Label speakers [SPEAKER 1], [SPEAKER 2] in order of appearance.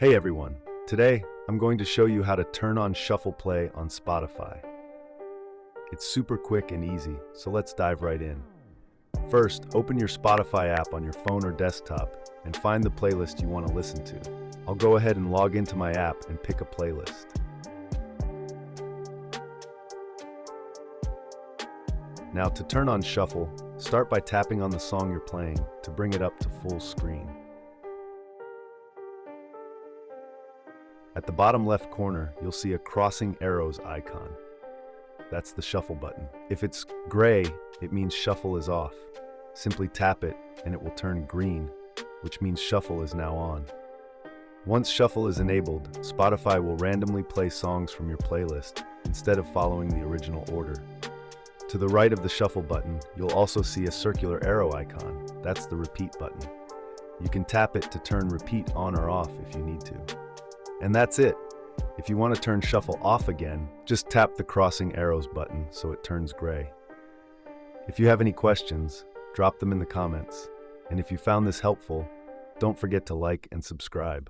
[SPEAKER 1] Hey everyone, today I'm going to show you how to turn on Shuffle Play on Spotify. It's super quick and easy, so let's dive right in. First, open your Spotify app on your phone or desktop and find the playlist you want to listen to. I'll go ahead and log into my app and pick a playlist. Now to turn on Shuffle, start by tapping on the song you're playing to bring it up to full screen. At the bottom left corner, you'll see a crossing arrows icon. That's the shuffle button. If it's gray, it means shuffle is off. Simply tap it and it will turn green, which means shuffle is now on. Once shuffle is enabled, Spotify will randomly play songs from your playlist instead of following the original order. To the right of the shuffle button, you'll also see a circular arrow icon. That's the repeat button. You can tap it to turn repeat on or off if you need to. And that's it. If you want to turn shuffle off again, just tap the crossing arrows button so it turns gray. If you have any questions, drop them in the comments. And if you found this helpful, don't forget to like and subscribe.